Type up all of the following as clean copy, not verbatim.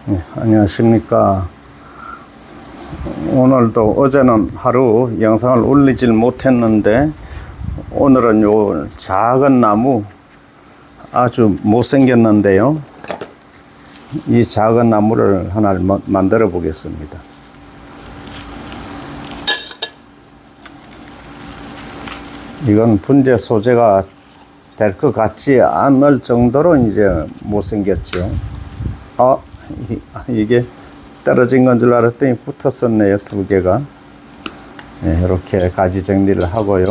네, 안녕하십니까. 오늘도 어제는 하루 영상을 올리질 못했는데 오늘은 요 작은 나무 아주 못생겼는데요, 이 작은 나무를 하나 만들어 보겠습니다. 이건 분재 소재가 될 것 같지 않을 정도로 이제 못생겼죠. 이게 떨어진 건 줄 알았더니 붙었었네요, 두 개가. 네, 이렇게 가지 정리를 하고요.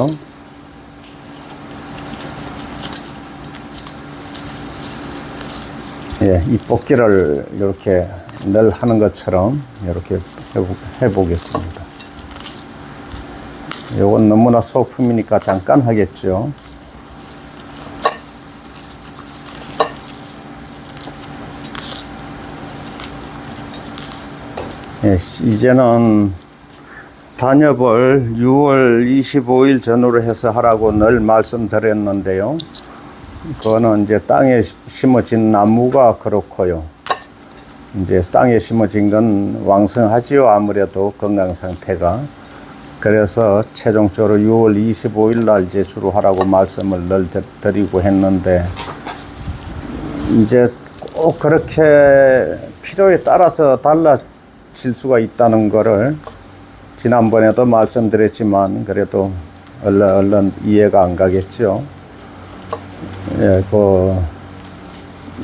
예, 이 뽑기를 이렇게 늘 하는 것처럼 이렇게 해보겠습니다. 이건 너무나 소품이니까 잠깐 하겠죠. 예, 이제는 단엽을 6월 25일 전후로 해서 하라고 늘 말씀드렸는데요. 그거는 이제 땅에 심어진 나무가 그렇고요. 이제 땅에 심어진 건 왕성하지요, 아무래도 건강 상태가. 그래서 최종적으로 6월 25일 날 이제 주로 하라고 말씀을 늘 드리고 했는데, 이제 꼭 그렇게 필요에 따라서 달라질 수가 있다는 거를 지난번에도 말씀드렸지만, 그래도 얼른 이해가 안 가겠죠. 예,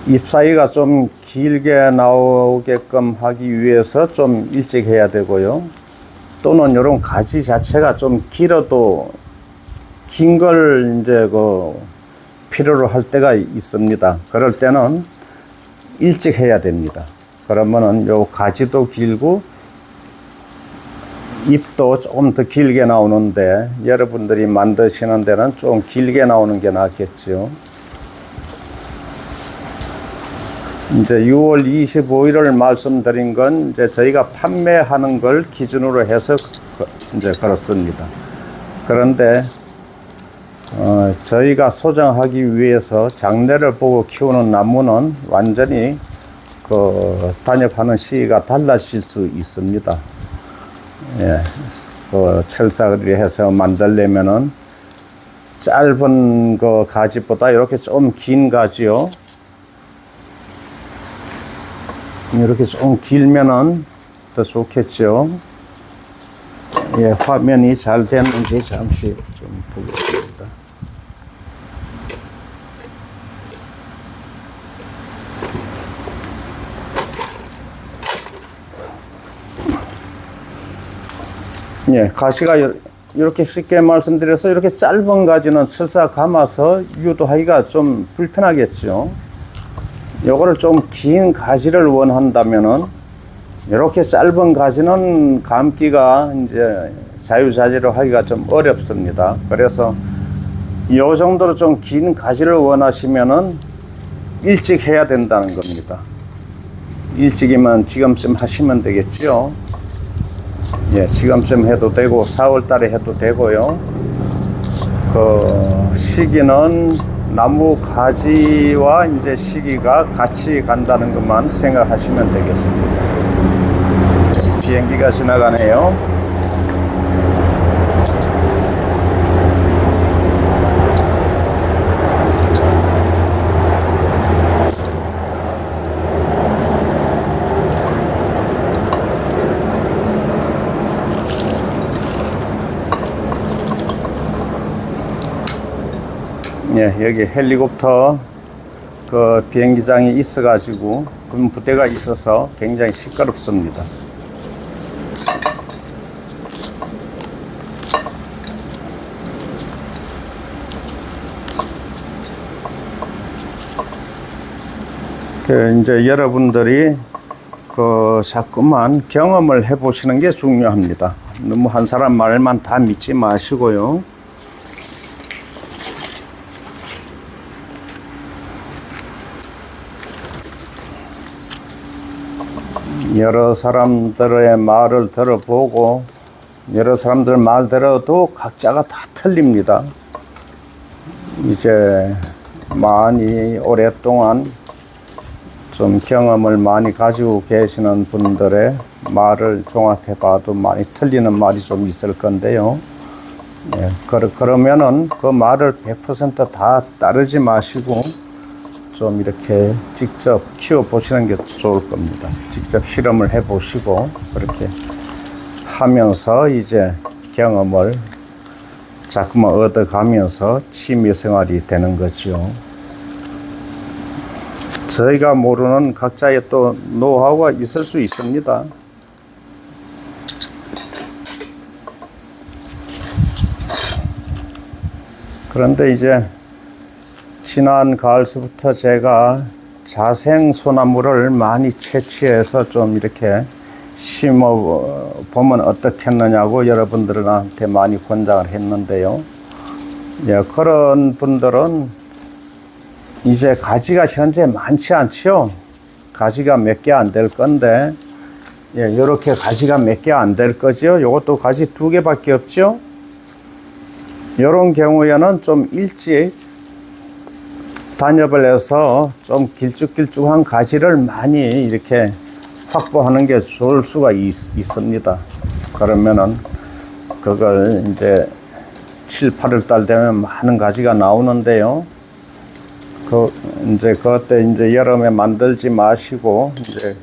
잎 사이가 좀 길게 나오게끔 하기 위해서 좀 일찍 해야 되고요. 또는 이런 가지 자체가 좀 길어도 긴 걸 이제 필요로 할 때가 있습니다. 그럴 때는 일찍 해야 됩니다. 그러면은 요 가지도 길고 잎도 조금 더 길게 나오는데, 여러분들이 만드시는 데는 좀 길게 나오는 게 낫겠죠. 이제 6월 25일을 말씀드린 건 이제 저희가 판매하는 걸 기준으로 해서 이제 그렇습니다. 그런데 저희가 소장하기 위해서 장래를 보고 키우는 나무는 완전히 단엽하는 시기가 달라질 수 있습니다. 예, 철사를 해서 만들려면은 짧은 가지보다 이렇게 좀 긴 가지요. 이렇게 좀 길면은 더 좋겠죠. 예, 화면이 잘 됐는지 잠시 좀 보겠습니다. 예, 가시가 이렇게 쉽게 말씀드려서 이렇게 짧은 가지는 철사 감아서 유도하기가 좀 불편하겠죠. 요거를 좀 긴 가지를 원한다면은 이렇게 짧은 가지는 감기가 이제 자유자재로 하기가 좀 어렵습니다. 그래서 요 정도로 좀 긴 가지를 원하시면은 일찍 해야 된다는 겁니다. 일찍이면 지금쯤 하시면 되겠죠. 예, 지금쯤 해도 되고 4월 달에 해도 되고요. 시기는 나무 가지와 이제 시기가 같이 간다는 것만 생각하시면 되겠습니다. 비행기가 지나가네요. 예, 여기 헬리콥터 비행기장이 있어가지고 군 부대가 있어서 굉장히 시끄럽습니다. 이제 여러분들이 자꾸만 경험을 해보시는 게 중요합니다. 너무 한 사람 말만 다 믿지 마시고요. 여러 사람들의 말을 들어보고 여러 사람들 말 들어도 각자가 다 틀립니다. 이제 많이 오랫동안 좀 경험을 많이 가지고 계시는 분들의 말을 종합해 봐도 많이 틀리는 말이 좀 있을 건데요. 예, 그러면은 그 말을 100%다 따르지 마시고 좀 이렇게 직접 키워 보시는 게 좋을 겁니다. 직접 실험을 해 보시고 그렇게 하면서 이제 경험을 자꾸만 얻어가면서 취미 생활이 되는 거죠. 저희가 모르는 각자의 또 노하우가 있을 수 있습니다. 그런데 이제 지난 가을서부터 제가 자생 소나무를 많이 채취해서 좀 이렇게 심어 보면 어떻겠느냐고 여러분들한테 많이 권장을 했는데요. 예, 그런 분들은 이제 가지가 현재 많지 않지요. 가지가 몇 개 안 될 건데, 예, 요렇게 가지가 몇 개 안 될 거지요. 요것도 가지 2개밖에 없죠. 요런 경우에는 좀 일찍 단엽을 해서 좀 길쭉길쭉한 가지를 많이 이렇게 확보하는 게 좋을 수가 있습니다. 그러면은 그걸 이제 7, 8월 달 되면 많은 가지가 나오는데요. 그때 이제 여름에 만들지 마시고 이제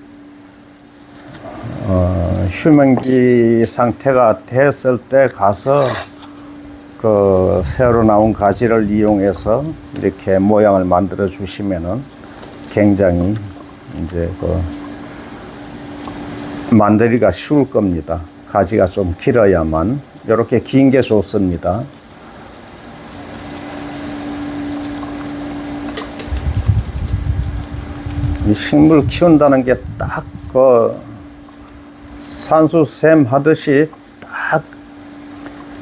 휴men기 상태가 됐을 때 가서 그 새로 나온 가지를 이용해서 이렇게 모양을 만들어 주시면은 굉장히 이제 그 만들기가 쉬울 겁니다. 가지가 좀 길어야만 이렇게 긴 게 좋습니다. 이 식물 키운다는 게 딱 그 산수쌤 하듯이 딱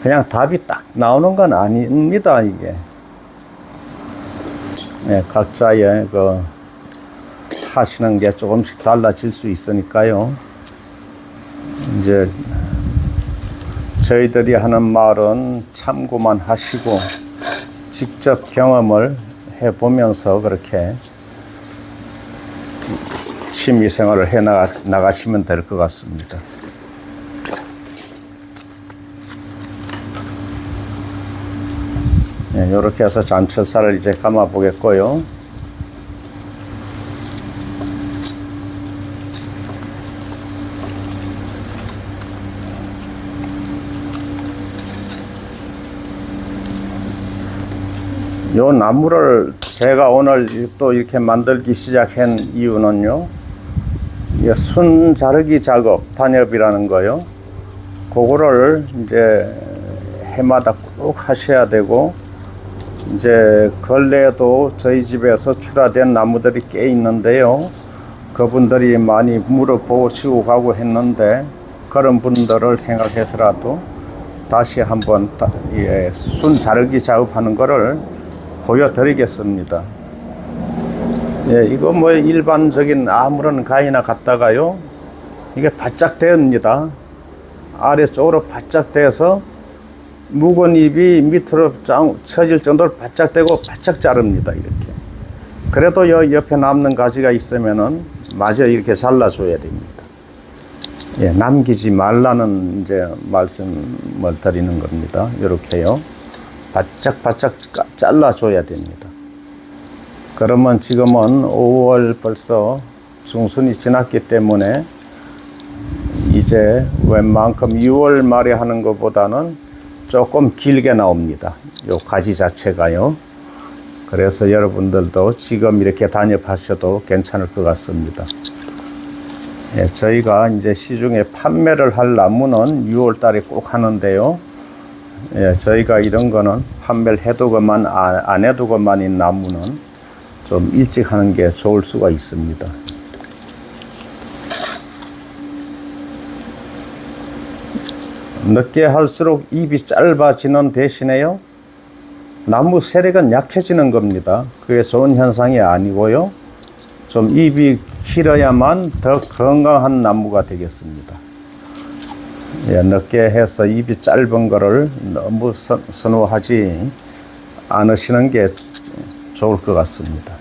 그냥 답이 딱 나오는 건 아닙니다, 이게. 네, 각자의 그 하시는 게 조금씩 달라질 수 있으니까요. 이제 저희들이 하는 말은 참고만 하시고 직접 경험을 해보면서 그렇게 취미 생활을 해 나가시면 될 것 같습니다. 네, 이렇게 해서 잔철살을 이제 감아 보겠고요. 요 나무를 제가 오늘 또 이렇게 만들기 시작한 이유는요. 순 자르기 작업, 단엽이라는 거요. 그거를 이제 해마다 꼭 하셔야 되고, 이제 근래에도 저희 집에서 출하된 나무들이 꽤 있는데요. 그분들이 많이 물어보시고 가고 했는데, 그런 분들을 생각해서라도 다시 한번 순 자르기 작업하는 거를 보여드리겠습니다. 예, 이거 뭐 일반적인 아무런 가위나 갖다가요, 이게 바짝 됩니다. 아래쪽으로 바짝 돼서 묵은 잎이 밑으로 쳐질 정도로 바짝 되고 바짝 자릅니다. 이렇게. 그래도 옆에 남는 가지가 있으면은 마저 이렇게 잘라줘야 됩니다. 예, 남기지 말라는 이제 말씀을 드리는 겁니다. 이렇게요. 바짝 잘라줘야 됩니다. 그러면 지금은 5월 벌써 중순이 지났기 때문에 이제 웬만큼 6월 말에 하는 것보다는 조금 길게 나옵니다. 요 가지 자체가요. 그래서 여러분들도 지금 이렇게 단엽하셔도 괜찮을 것 같습니다. 예, 저희가 이제 시중에 판매를 할 나무는 6월 달에 꼭 하는데요. 예, 저희가 이런 거는 판매를 해두고만 안 해두고만인 나무는 좀 일찍 하는 게 좋을 수가 있습니다. 늦게 할수록 잎이 짧아지는 대신에요, 나무 세력은 약해지는 겁니다. 그게 좋은 현상이 아니고요. 좀 잎이 길어야만 더 건강한 나무가 되겠습니다. 예, 늦게 해서 잎이 짧은 거를 너무 선호하지 않으시는 게 좋을 것 같습니다.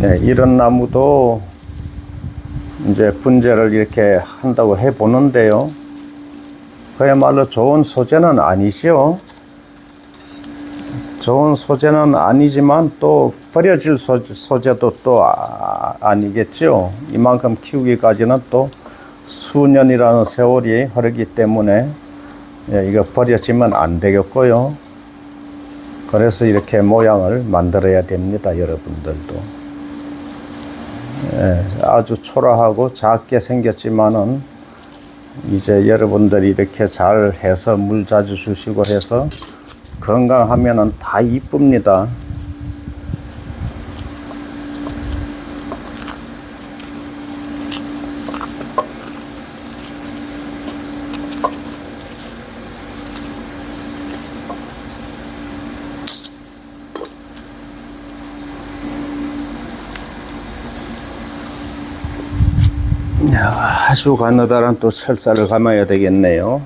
네, 이런 나무도 이제 분재를 이렇게 한다고 해 보는데요. 그야말로 좋은 소재는 아니지요. 좋은 소재는 아니지만 또 버려질 소재도 또 아니겠죠. 이만큼 키우기까지는 또 수년이라는 세월이 흐르기 때문에 이거 버려지면 안 되겠고요. 그래서 이렇게 모양을 만들어야 됩니다, 여러분들도. 아주 초라하고 작게 생겼지만은 이제 여러분들이 이렇게 잘 해서 물 자주 주시고 해서 건강하면은 다 이쁩니다. 아주 가느다란 또 철사를 감아야 되겠네요.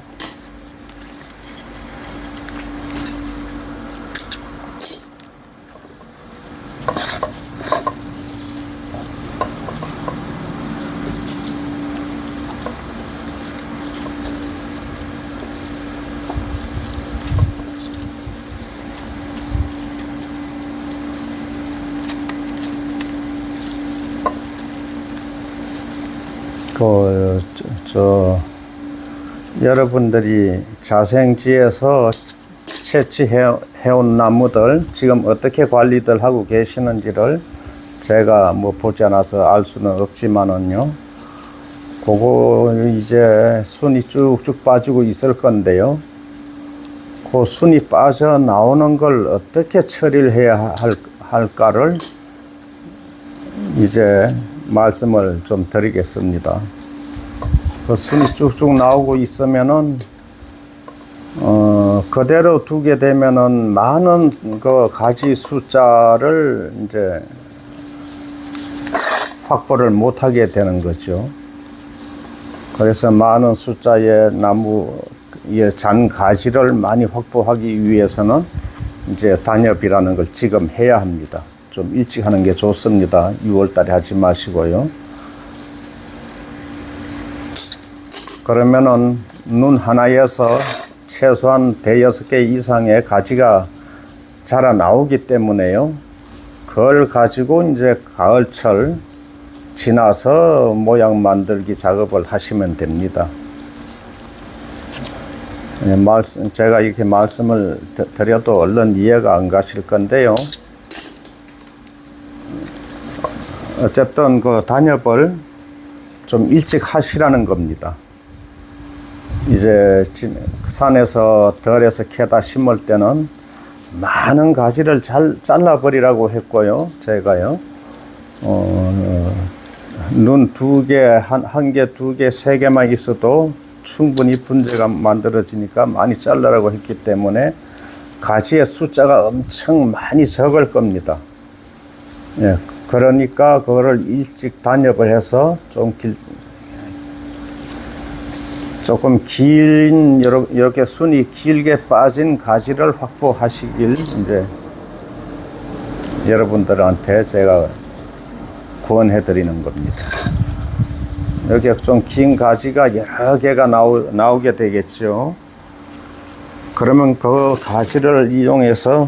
여러분들이 자생지에서 채취해온 나무들 지금 어떻게 관리들 하고 계시는지를 제가 뭐 보지 않아서 알 수는 없지만은요. 그거 이제 순이 쭉쭉 빠지고 있을 건데요. 그 순이 빠져 나오는 걸 어떻게 처리를 해야 할까를 이제 말씀을 좀 드리겠습니다. 그 순이 쭉쭉 나오고 있으면은 그대로 두게 되면은 많은 그 가지 숫자를 이제 확보를 못하게 되는 거죠. 그래서 많은 숫자의 나무의 잔 가지를 많이 확보하기 위해서는 이제 단엽이라는 걸 지금 해야 합니다. 좀 일찍 하는 게 좋습니다. 6월 달에 하지 마시고요. 그러면은 눈 하나에서 최소한 5-6개 이상의 가지가 자라 나오기 때문에요. 그걸 가지고 이제 가을철 지나서 모양 만들기 작업을 하시면 됩니다. 제가 이렇게 말씀을 드려도 얼른 이해가 안 가실 건데요. 어쨌든 그 단엽을 좀 일찍 하시라는 겁니다. 이제 산에서 덜에서 캐다 심을 때는 많은 가지를 잘 잘라버리라고 했고요. 제가요. 눈 2개, 한 개, 2개, 3개만 있어도 충분히 분재가 만들어지니까 많이 잘라라고 했기 때문에 가지의 숫자가 엄청 많이 적을 겁니다. 예, 그러니까 그거를 일찍 단엽을 해서 조금 긴 이렇게 순이 길게 빠진 가지를 확보하시길 이제 여러분들한테 제가 구원해 드리는 겁니다. 이렇게 좀 긴 가지가 여러 개가 나오게 되겠죠. 그러면 그 가지를 이용해서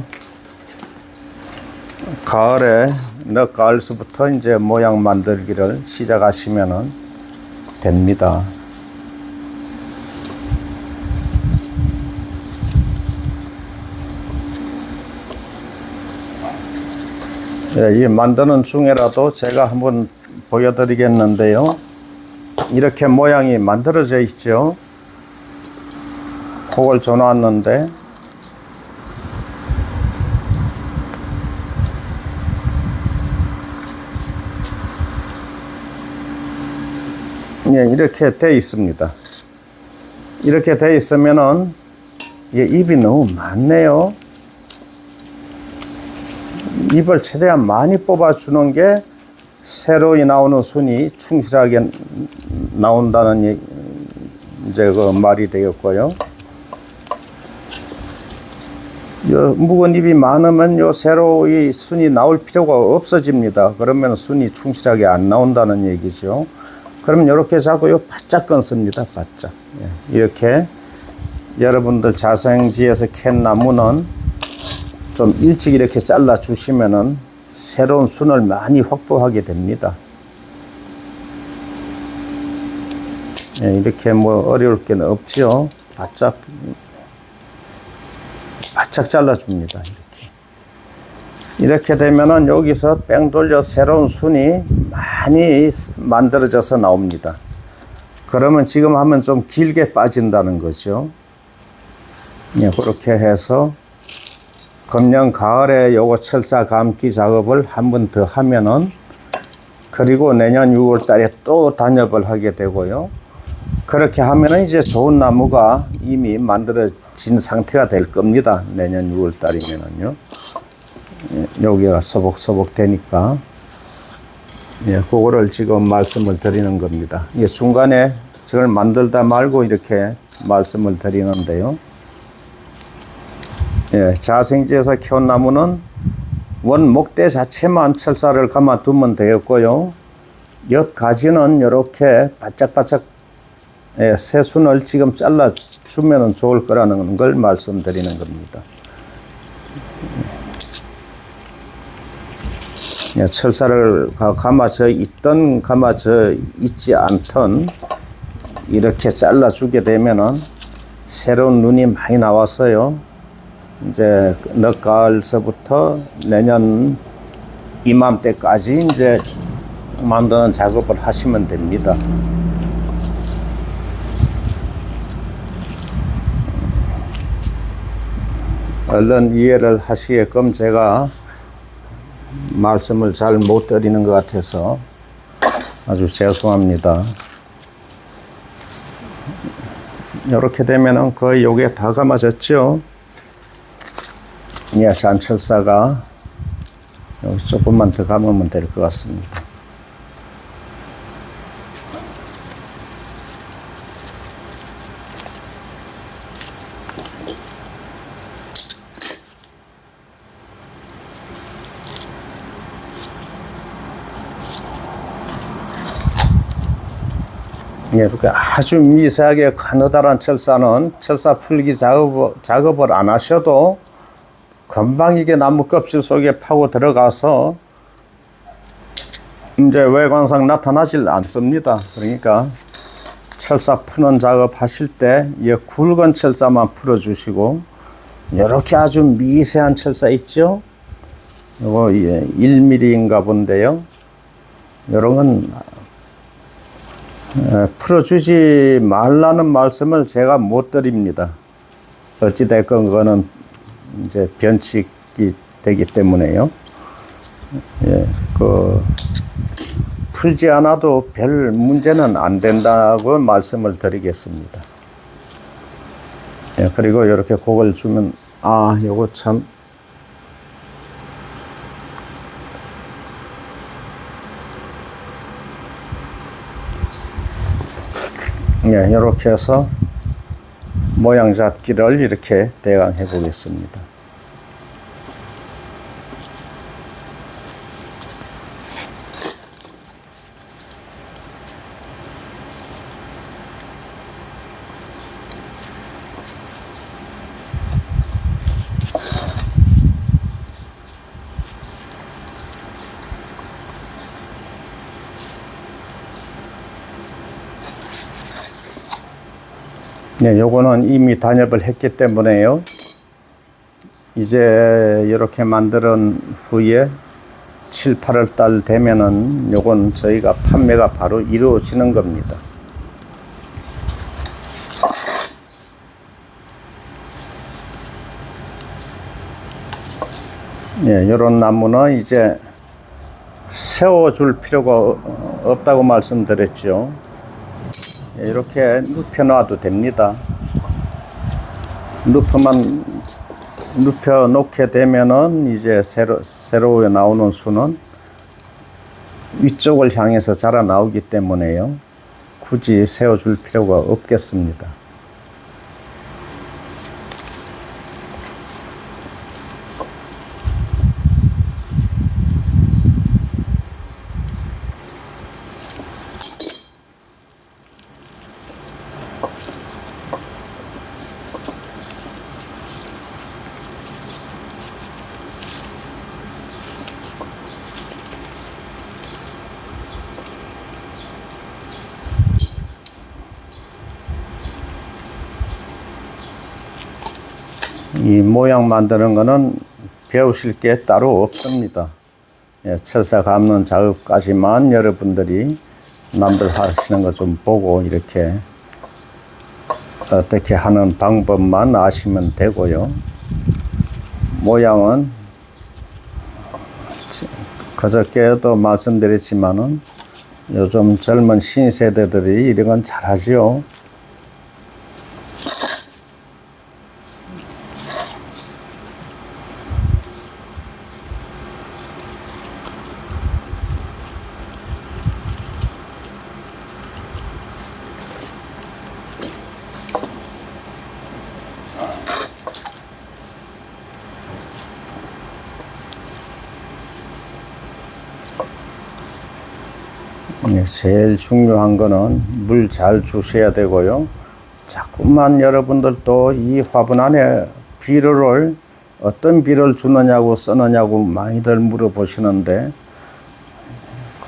가을에 늦가을서부터 이제 모양 만들기를 시작하시면 됩니다. 이 만드는 중에라도 제가 한번 보여드리겠는데요. 이렇게 모양이 만들어져 있죠. 그걸 줘놨는데 이렇게 돼 있습니다. 이렇게 돼 있으면은 잎이 너무 많네요. 잎을 최대한 많이 뽑아주는 게 새로 나오는 순이 충실하게 나온다는 이제 그 말이 되겠고요. 요 묵은 잎이 많으면 요 새로 이 순이 나올 필요가 없어집니다. 그러면 순이 충실하게 안 나온다는 얘기죠. 그럼 이렇게 자꾸 요 바짝 끊습니다. 바짝. 예. 이렇게 여러분들 자생지에서 캔 나무는 좀 일찍 이렇게 잘라 주시면은 새로운 순을 많이 확보하게 됩니다. 예, 이렇게 뭐 어려울 게 없지요. 바짝 잘라줍니다. 이렇게 되면은 여기서 뺑 돌려 새로운 순이 많이 만들어져서 나옵니다. 그러면 지금 하면 좀 길게 빠진다는 거죠. 예, 그렇게 해서 금년 가을에 요거 철사 감기 작업을 한 번 더 하면은, 그리고 내년 6월 달에 또 단엽을 하게 되고요. 그렇게 하면은 이제 좋은 나무가 이미 만들어진 상태가 될 겁니다. 내년 6월 달이면은요. 예, 여기가 소복소복 되니까. 예, 그거를 지금 말씀을 드리는 겁니다. 예, 중간에 저걸 만들다 말고 이렇게 말씀을 드리는데요. 예, 자생지에서 키운 나무는 원 목대 자체만 철사를 감아 두면 되었고요. 옆 가지는 이렇게 바짝바짝 새순을 지금 잘라 주면 좋을 거라는 걸 말씀드리는 겁니다. 예, 철사를 감아져 있던 감아져 있지 않던 이렇게 잘라 주게 되면은 새로운 눈이 많이 나왔어요. 이제 늦가을서부터 내년 이맘때까지 이제 만드는 작업을 하시면 됩니다. 얼른 이해를 하시게끔 제가 말씀을 잘 못 드리는 것 같아서 아주 죄송합니다. 이렇게 되면은 거의 요게 다 감아졌죠. 예, 산철사가 여기 조금만 더 감으면 될 것 같습니다. 예, 이렇게 아주 미세하게 가느다란 철사는 철사 풀기 작업을 안 하셔도 금방 이게 나무 껍질 속에 파고 들어가서 이제 외관상 나타나질 않습니다. 그러니까 철사 푸는 작업 하실 때 이 굵은 철사만 풀어 주시고, 이렇게 아주 미세한 철사 있죠? 요거 1mm인가 본데요. 이런 건 풀어주지 말라는 말씀을 제가 못 드립니다. 어찌됐건 그거는 이제 변칙이 되기 때문에요. 예, 풀지 않아도 별 문제는 안 된다고 말씀을 드리겠습니다. 예, 그리고 이렇게 곡을 주면, 요거 참, 예, 이렇게 해서 모양 잡기를 이렇게 대강 해 보겠습니다. 네, 요거는 이미 단엽을 했기 때문에요. 이제 이렇게 만든 후에 7, 8월 달 되면은 요건 저희가 판매가 바로 이루어지는 겁니다. 예, 요런 나무는 이제 세워줄 필요가 없다고 말씀드렸죠. 이렇게 눕혀놔도 됩니다. 눕혀 놓게 되면은 이제 새로 나오는 수는 위쪽을 향해서 자라 나오기 때문에요. 굳이 세워줄 필요가 없겠습니다. 이 모양 만드는 거는 배우실 게 따로 없습니다. 예, 철사 감는 작업까지만 여러분들이 남들 하시는 거 좀 보고 이렇게 어떻게 하는 방법만 아시면 되고요. 모양은 그저께도 말씀드렸지만은 요즘 젊은 신세대들이 이런 건 잘하지요. 제일 중요한 거는 물 잘 주셔야 되고요. 자꾸만 여러분들도 이 화분 안에 비료를 어떤 비료를 주느냐고 쓰느냐고 많이들 물어보시는데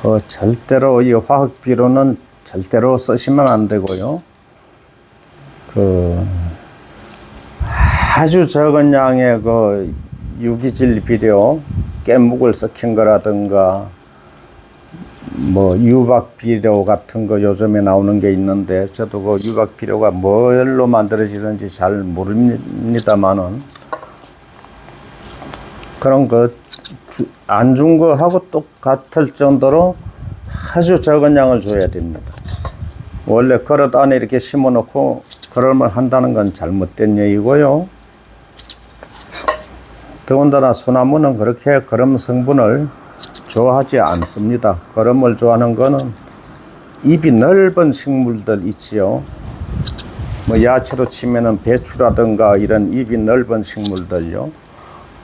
그 절대로 이 화학 비료는 절대로 쓰시면 안 되고요. 그 아주 적은 양의 그 유기질 비료, 깻묵을 섞인 거라든가 뭐 유박 비료 같은 거 요즘에 나오는 게 있는데 저도 그 유박 비료가 뭘로 만들어지는지 잘 모릅니다만은 그런 거 안 준 거하고 똑같을 정도로 아주 적은 양을 줘야 됩니다. 원래 그릇 안에 이렇게 심어 놓고 그릇을 한다는 건 잘못된 얘기고요. 더군다나 소나무는 그렇게 그름 성분을 좋아하지 않습니다. 거름을 좋아하는 거는 입이 넓은 식물들 있지요. 뭐 야채로 치면은 배추라든가 이런 입이 넓은 식물들요.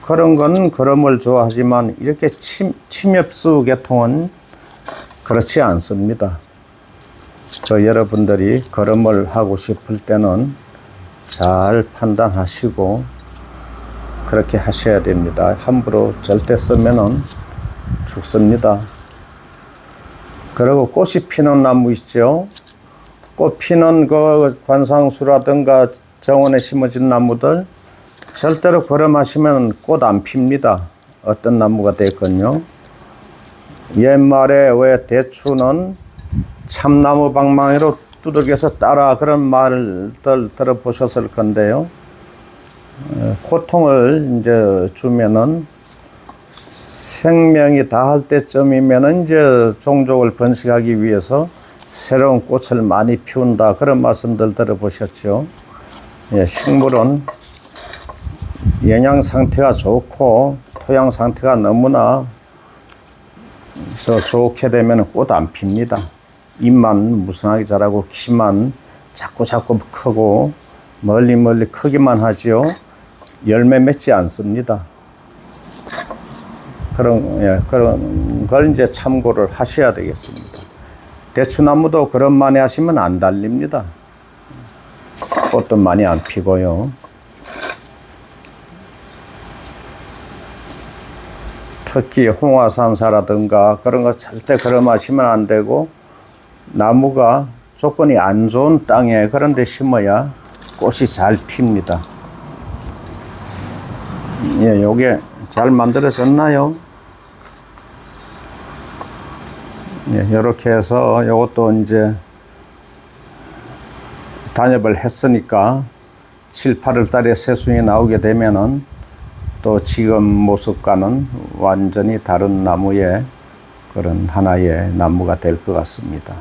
그런 거는 거름을 좋아하지만 이렇게 침엽수 계통은 그렇지 않습니다. 여러분들이 거름을 하고 싶을 때는 잘 판단하시고 그렇게 하셔야 됩니다. 함부로 절대 쓰면은 죽습니다. 그리고 꽃이 피는 나무 있죠. 꽃 피는 그 관상수라든가 정원에 심어진 나무들 절대로 거름하시면 꽃 안 핍니다. 어떤 나무가 됐건요. 옛말에 왜 대추는 참나무 방망이로 두들겨서 따라 그런 말들 들어보셨을 건데요. 고통을 이제 주면은 생명이 다할 때쯤이면은 이제 종족을 번식하기 위해서 새로운 꽃을 많이 피운다. 그런 말씀들 들어보셨죠. 예, 식물은 영양 상태가 좋고 토양 상태가 너무나 좋게 되면 꽃 안 핍니다. 잎만 무성하게 자라고 키만 자꾸 크고 멀리 크기만 하지요. 열매 맺지 않습니다. 그런 걸 이제 참고를 하셔야 되겠습니다. 대추나무도 그런 많이 하시면 안 달립니다. 꽃도 많이 안 피고요. 특히 홍화산사라든가 그런 거 절대 그런 하시면 안 되고 나무가 조건이 안 좋은 땅에 그런 데 심어야 꽃이 잘 핍니다. 예, 요게 잘 만들어졌나요? 예, 이렇게 해서 요것도 이제 단엽을 했으니까 7, 8월 달에 새순이 나오게 되면은 또 지금 모습과는 완전히 다른 나무의 그런 하나의 나무가 될 것 같습니다.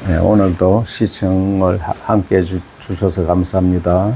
예, 오늘도 시청을 함께 해주셔서 감사합니다.